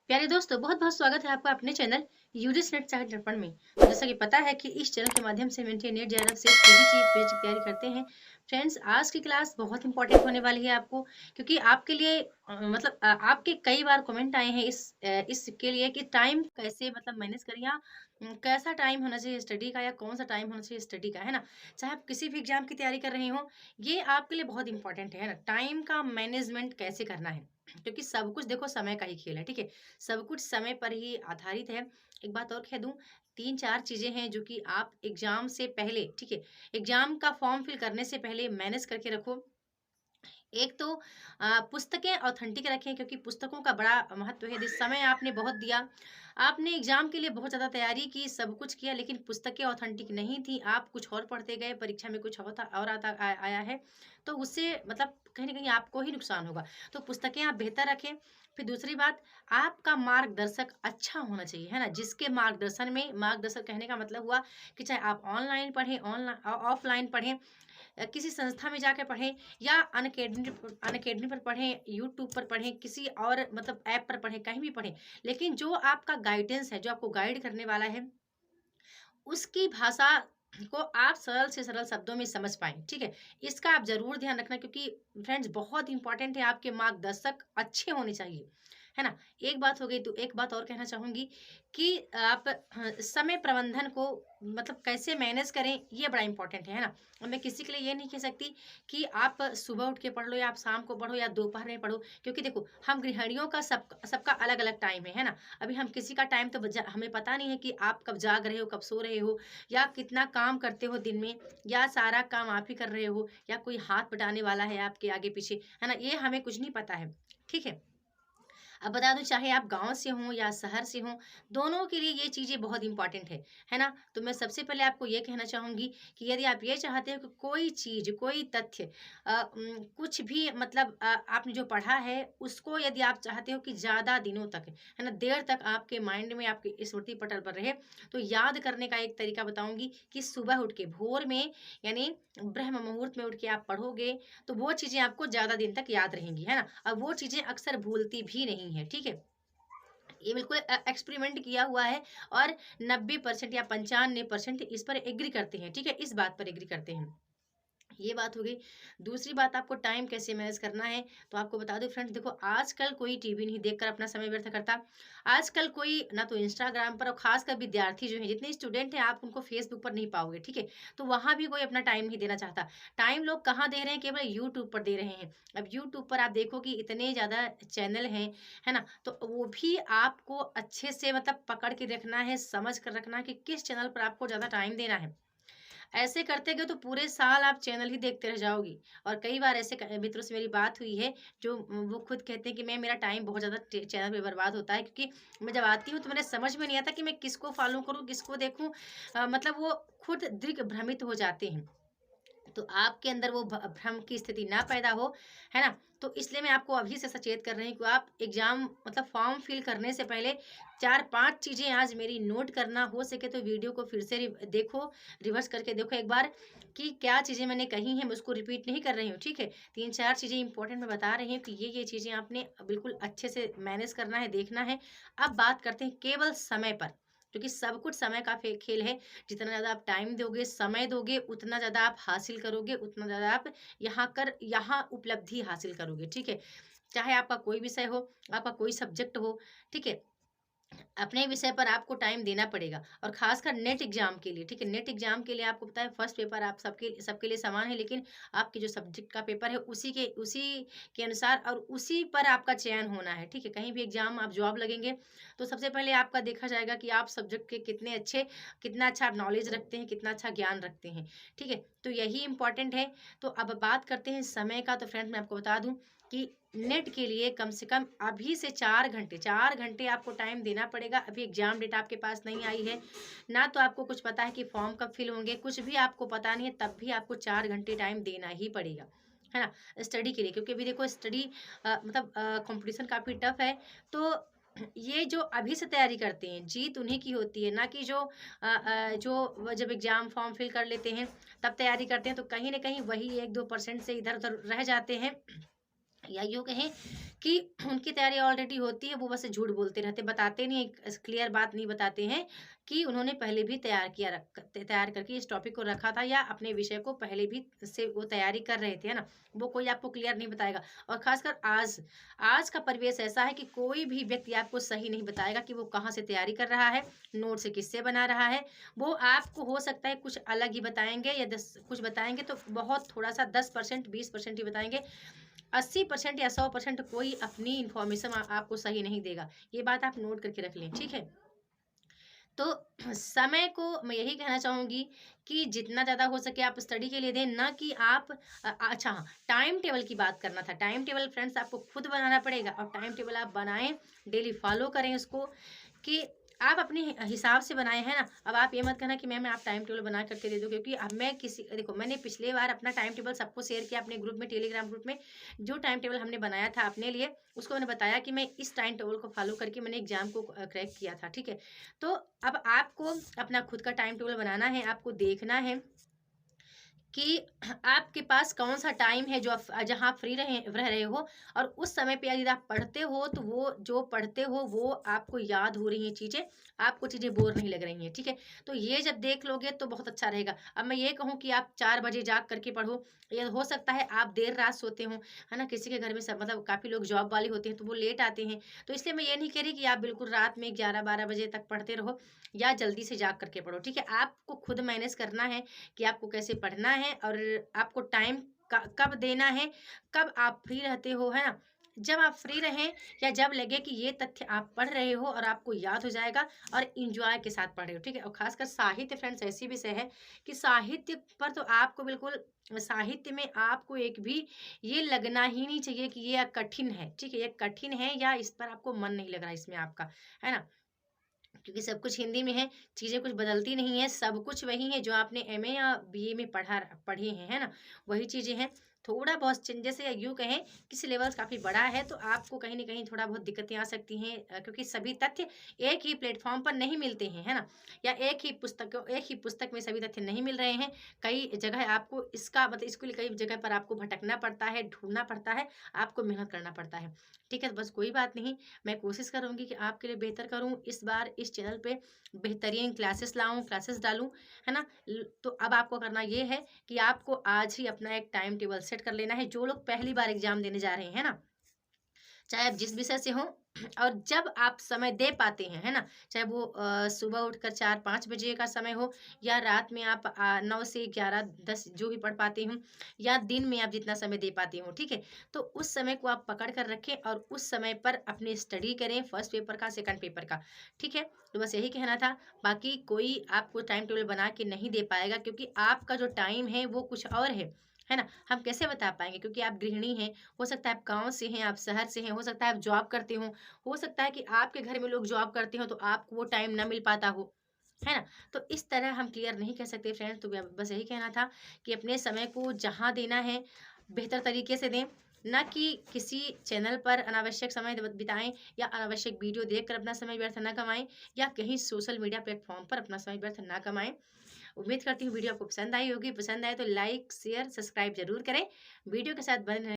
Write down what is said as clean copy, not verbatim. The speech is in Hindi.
प्यारे दोस्तों, बहुत बहुत स्वागत है आपका अपने चैनल यूजिस नेट साइड दर्पण में। तो जैसा कि पता है कि इस चैनल के माध्यम से हम इंटरनेट जेआरएफ से पीजीटी पेज की तैयारी करते हैं। फ्रेंड्स, आज की क्लास बहुत इंपॉर्टेंट होने वाली है आपको, क्योंकि आपके लिए आपके कई बार कमेंट आए हैं इसके लिए कि टाइम कैसे मैनेज करें, या कैसा टाइम होना चाहिए स्टडी का, या कौन सा टाइम होना चाहिए स्टडी का, है ना। चाहे आप किसी भी एग्जाम की तैयारी कर रहे हो, ये आपके लिए बहुत इंपॉर्टेंट है ना, टाइम का मैनेजमेंट कैसे करना है। क्योंकि सब कुछ देखो समय का ही खेल है, ठीक है। सब कुछ समय पर ही आधारित है। एक बात और कह दूँ, 3-4 चीज़ें हैं जो कि आप एग्ज़ाम से पहले, ठीक है, एग्ज़ाम का फॉर्म फिल करने से पहले मैनेज करके रखो। एक तो पुस्तकें ऑथेंटिक रखें, क्योंकि पुस्तकों का बड़ा महत्व है। जिस समय आपने बहुत दिया, आपने एग्ज़ाम के लिए बहुत ज़्यादा तैयारी की, सब कुछ किया, लेकिन पुस्तकें ऑथेंटिक नहीं थी, आप कुछ और पढ़ते गए, परीक्षा में कुछ और था और आया है, तो उससे कहीं न कहीं आपको ही नुकसान होगा। तो पुस्तकें आप बेहतर रखें। फिर दूसरी बात, आपका मार्गदर्शक अच्छा होना चाहिए, है ना? जिसके मार्गदर्शन में, मार्गदर्शक कहने का मतलब हुआ कि चाहे आप ऑनलाइन पढ़ें, ऑफ़लाइन पढ़ें, किसी संस्था में जाके पढ़ें, या अनअकैडमी पर पढ़ें, यूट्यूब पर पढ़ें, किसी और ऐप पर पढ़ें, कहीं भी पढ़ें। लेकिन जो आपका गाइडेंस है, जो आपको गाइड करने वाला है, उसकी भाषा को आप सरल से सरल शब्दों में समझ पाएँ, ठीक है? इसका आप ज़रूर ध्यान रखना, क्योंकि फ्रेंड्स बहुत इम्पोर्टेंट है, आपके मार्गदर्शक अच्छे होने चाहिए, है ना? एक बात हो गई, तो एक बात और कहना चाहूँगी कि आप समय प्रबंधन को कैसे मैनेज करें, ये बड़ा इम्पोर्टेंट है ना? और मैं किसी के लिए ये नहीं कह सकती कि आप सुबह उठ के पढ़ लो, या आप शाम को पढ़ो, या दोपहर में पढ़ो, क्योंकि देखो, हम गृहिणियों का सबका अलग-अलग टाइम है ना? अभी हम किसी का टाइम तो हमें पता नहीं है कि आप कब जाग रहे हो, कब सो रहे हो, या कितना काम करते हो दिन में, या सारा काम आप ही कर रहे हो, या कोई हाथ बटाने वाला है आपके आगे पीछे, है ना? ये हमें कुछ नहीं पता है, ठीक है? अब बता दूँ, चाहे आप गाँव से हों या शहर से हों, दोनों के लिए ये चीज़ें बहुत इम्पोर्टेंट है ना? तो मैं सबसे पहले आपको ये कहना चाहूँगी कि यदि आप ये चाहते हो कि कोई चीज़, कोई तथ्य कुछ भी आपने जो पढ़ा है, उसको यदि आप चाहते हो कि ज़्यादा दिनों तक, है ना, देर तक आपके माइंड में, आपके स्मृति पटल पर रहे, तो याद करने का एक तरीका बताऊँगी कि सुबह उठ के भोर में, यानी ब्रह्म मुहूर्त में उठ के आप पढ़ोगे, तो वो चीज़ें आपको ज़्यादा दिन तक याद रहेंगी, है ना? और वो चीज़ें अक्सर भूलती भी नहीं हैं, ठीक है? ये बिल्कुल एक्सपेरिमेंट किया हुआ है, और 90% या 95% इस पर एग्री करते हैं, ठीक है? इस बात पर एग्री करते हैं। ये बात हो गई। दूसरी बात, आपको टाइम कैसे मैनेज करना है, तो आपको बता दूँ फ्रेंड्स, देखो, आजकल कोई टीवी नहीं देखकर अपना समय व्यर्थ करता। आजकल कोई ना तो इंस्टाग्राम पर, और ख़ासकर विद्यार्थी जो हैं, जितने स्टूडेंट हैं, आप उनको फेसबुक पर नहीं पाओगे, ठीक है? तो वहाँ भी कोई अपना टाइम नहीं देना चाहता। टाइम लोग कहाँ दे रहे हैं? केवल यूट्यूब पर दे रहे हैं। अब यूट्यूब पर आप देखो कि इतने ज़्यादा चैनल हैं, है ना? तो वो भी आपको अच्छे से पकड़ के रखना है, समझ कर रखना है कि किस चैनल पर आपको ज़्यादा टाइम देना है। ऐसे करते गए तो पूरे साल आप चैनल ही देखते रह जाओगी। और कई बार ऐसे मित्रों से मेरी बात हुई है, जो वो खुद कहते हैं कि मैं, मेरा टाइम बहुत ज़्यादा चैनल पे बर्बाद होता है, क्योंकि मैं जब आती हूँ तो मेरे समझ में नहीं आता कि मैं किसको फॉलो करूँ, किसको देखूँ। वो खुद दिग्भ्रमित हो जाते हैं। तो आपके अंदर वो भ्रम की स्थिति ना पैदा हो, है ना? तो इसलिए मैं आपको अभी से सचेत कर रही हूँ कि आप एग्ज़ाम फॉर्म फिल करने से पहले 4-5 चीज़ें आज मेरी नोट करना, हो सके तो वीडियो को फिर से देखो, रिवर्स करके देखो एक बार कि क्या चीज़ें मैंने कही हैं, मैं उसको रिपीट नहीं कर रही हूँ, ठीक है? 3-4 चीज़ें इंपॉर्टेंट मैं बता रही हूँ कि ये चीज़ें आपने बिल्कुल अच्छे से मैनेज करना है, देखना है। अब बात करते हैं केवल समय पर, क्योंकि सब कुछ समय का खेल है। जितना ज़्यादा आप टाइम दोगे, समय दोगे, उतना ज़्यादा आप हासिल करोगे, उतना ज़्यादा आप यहाँ उपलब्धि हासिल करोगे, ठीक है? चाहे आपका कोई विषय हो, आपका कोई सब्जेक्ट हो, ठीक है? अपने विषय पर आपको टाइम देना पड़ेगा, और खासकर नेट एग्जाम के लिए, ठीक है। नेट एग्जाम के लिए आपको पता है, फर्स्ट पेपर आप सबके सबके लिए समान है, लेकिन आपके जो सब्जेक्ट का पेपर है, उसी के अनुसार और उसी पर आपका चयन होना है, ठीक है। कहीं भी एग्जाम आप जॉब लगेंगे, तो सबसे पहले आपका देखा जाएगा कि आप सब्जेक्ट के कितना अच्छा आप नॉलेज रखते हैं, कितना अच्छा ज्ञान रखते हैं, ठीक है। तो यही इंपॉर्टेंट है। तो अब बात करते हैं समय का। तो फ्रेंड्स, मैं आपको बता दूं कि नेट के लिए कम से कम अभी से 4 घंटे आपको टाइम देना पड़ेगा। अभी एग्ज़ाम डेट आपके पास नहीं आई है, ना तो आपको कुछ पता है कि फॉर्म कब फिल होंगे, कुछ भी आपको पता नहीं है, तब भी आपको 4 घंटे टाइम देना ही पड़ेगा, है ना? स्टडी के लिए, क्योंकि अभी देखो, स्टडी कॉम्पिटिशन काफ़ी टफ है। तो ये जो अभी से तैयारी करते हैं, जीत उन्हीं की होती है, ना कि जो जब एग्ज़ाम फॉर्म फिल कर लेते हैं, तब तैयारी करते हैं, तो कहीं न कहीं वही 1-2% से इधर-उधर रह जाते हैं। या यूँ कहें कि उनकी तैयारी ऑलरेडी होती है, वो बस झूठ बोलते रहते, बताते नहीं, एक क्लियर बात नहीं बताते हैं कि उन्होंने पहले भी तैयार करके इस टॉपिक को रखा था या अपने विषय को पहले भी से वो तैयारी कर रहे थे, है ना? वो कोई आपको क्लियर नहीं बताएगा। और ख़ासकर आज, आज का परिवेश ऐसा है कि कोई भी व्यक्ति आपको सही नहीं बताएगा कि वो कहाँ से तैयारी कर रहा है, नोट्स किससे बना रहा है। वो आपको हो सकता है कुछ अलग ही बताएँगे या 10 कुछ बताएँगे तो बहुत थोड़ा-सा 10% 20% ही बताएँगे। 80% या 100% कोई अपनी इन्फॉर्मेशन आपको सही नहीं देगा। ये बात आप नोट करके रख लें, ठीक है? तो समय को मैं यही कहना चाहूँगी कि जितना ज़्यादा हो सके आप स्टडी के लिए दें, ना कि आप अच्छा हाँ, टाइम टेबल की बात करना था। टाइम टेबल फ्रेंड्स आपको खुद बनाना पड़ेगा और टाइम टेबल आप बनाएँ, डेली फॉलो करें उसको कि आप अपने हिसाब से बनाए, है ना? अब आप ये मत कहना कि मैम आप टाइम टेबल बना करके दे दो, क्योंकि अब मैं किसी देखो मैंने पिछली बार अपना टाइम टेबल सबको शेयर किया अपने ग्रुप में, टेलीग्राम ग्रुप में। जो टाइम टेबल हमने बनाया था अपने लिए, उसको मैंने बताया कि मैं इस टाइम टेबल को फॉलो करके मैंने एग्ज़ाम को क्रैक किया था, ठीक है? तो अब आपको अपना खुद का टाइम टेबल बनाना है, आपको देखना है कि आपके पास कौन-सा टाइम है जो जहाँ आप फ्री रह रहे हो और उस समय पे यदि आप पढ़ते हो तो वो जो पढ़ते हो वो आपको याद हो रही हैं चीज़ें, आपको चीज़ें बोर नहीं लग रही हैं, ठीक है? तो ये जब देख लोगे तो बहुत अच्छा रहेगा। अब मैं ये कहूँ कि आप 4 बजे जाग कर के पढ़ो, ये हो सकता है आप देर रात सोते हो, है ना? किसी के घर में सब मतलब काफ़ी लोग जॉब वाले होते हैं तो वो लेट आते हैं। तो इसलिए मैं ये नहीं कह रही कि आप बिल्कुल रात में 11-12 बजे तक पढ़ते रहो या जल्दी से जाग कर के पढ़ो, ठीक है? आपको खुद मैनेज करना है कि आपको कैसे पढ़ना है और आपको टाइम कब देना है, कब आप फ्री रहते हो, है ना? जब आप फ्री रहें या जब लगे कि ये तथ्य आप पढ़ रहे हो और आपको याद हो जाएगा और एन्जॉय के साथ पढ़ रहे हो, ठीक है? और ख़ासकर साहित्य फ्रेंड्स ऐसी विषय है कि साहित्य पर तो आपको बिल्कुल साहित्य में आपको एक भी ये लगना ही नहीं चाहिए कि ये कठिन है, ठीक है? ये कठिन है या इस पर आपको मन नहीं लग रहा है इसमें आपका, है ना? क्योंकि सब कुछ हिंदी में है, चीज़ें कुछ बदलती नहीं हैं, सब कुछ वही है जो आपने एमए या बीए में पढ़े हैं, है ना? वही चीज़ें हैं। थोड़ा बहुत चेंजेस या यूँ कहें कि सिलेबस काफ़ी बड़ा है, तो आपको कहीं न कहीं थोड़ा बहुत दिक्कतें आ सकती हैं क्योंकि सभी तथ्य एक ही प्लेटफ़ॉर्म पर नहीं मिलते हैं, है ना? या एक ही पुस्तक में सभी तथ्य नहीं मिल रहे हैं। कई जगह आपको इसका मतलब इसके लिए कई जगह पर आपको भटकना पड़ता है, ढूँढना पड़ता है, आपको मेहनत करना पड़ता है। ठीक है? बस कोई बात नहीं, मैं कोशिश करूँगी कि आपके लिए बेहतर करूँ, इस बार इस चैनल पे बेहतरीन क्लासेस लाऊँ, क्लासेस डालूँ, है ना? तो अब आपको करना ये है कि आपको आज ही अपना एक टाइम टेबल सेट कर लेना है, जो लोग पहली बार एग्ज़ाम देने जा रहे हैं, है ना? चाहे आप जिस विषय से हों और जब आप समय दे पाते हैं, है ना? चाहे वो सुबह उठकर 4-5 बजे का समय हो या रात में आप 9 से 11-10 जो भी पढ़ पाते हों या दिन में आप जितना समय दे पाते हों, ठीक है? तो उस समय को आप पकड़ कर रखें और उस समय पर अपनी स्टडी करें, फर्स्ट पेपर का, सेकंड पेपर का, ठीक है? तो बस यही कहना था, बाकी कोई आपको टाइम टेबल बना के नहीं दे पाएगा क्योंकि आपका जो टाइम है वो कुछ और है ना? हम कैसे बता पाएँगे क्योंकि आप गृहिणी हैं, हो सकता है आप गाँव से हैं, आप शहर से हैं, हो सकता है आप जॉब करते हों, हो सकता है कि आपके घर में लोग जॉब करते हों, तो आपको वो टाइम ना मिल पाता हो, है ना? तो इस तरह हम क्लियर नहीं कह सकते फ्रेंड्स, तो बस यही कहना था कि अपने समय को जहाँ देना है, बेहतर तरीके से दें, ना कि किसी चैनल पर अनावश्यक समय बिताएँ या अनावश्यक वीडियो देखकर अपना समय व्यर्थ ना कमाएँ या कहीं सोशल मीडिया प्लेटफ़ॉर्म पर अपना समय व्यर्थ ना कमाएँ। उम्मीद करती हूँ वीडियो आपको पसंद आई होगी, पसंद आए तो लाइक, शेयर, सब्सक्राइब ज़रूर करें। वीडियो के साथ बने रहें।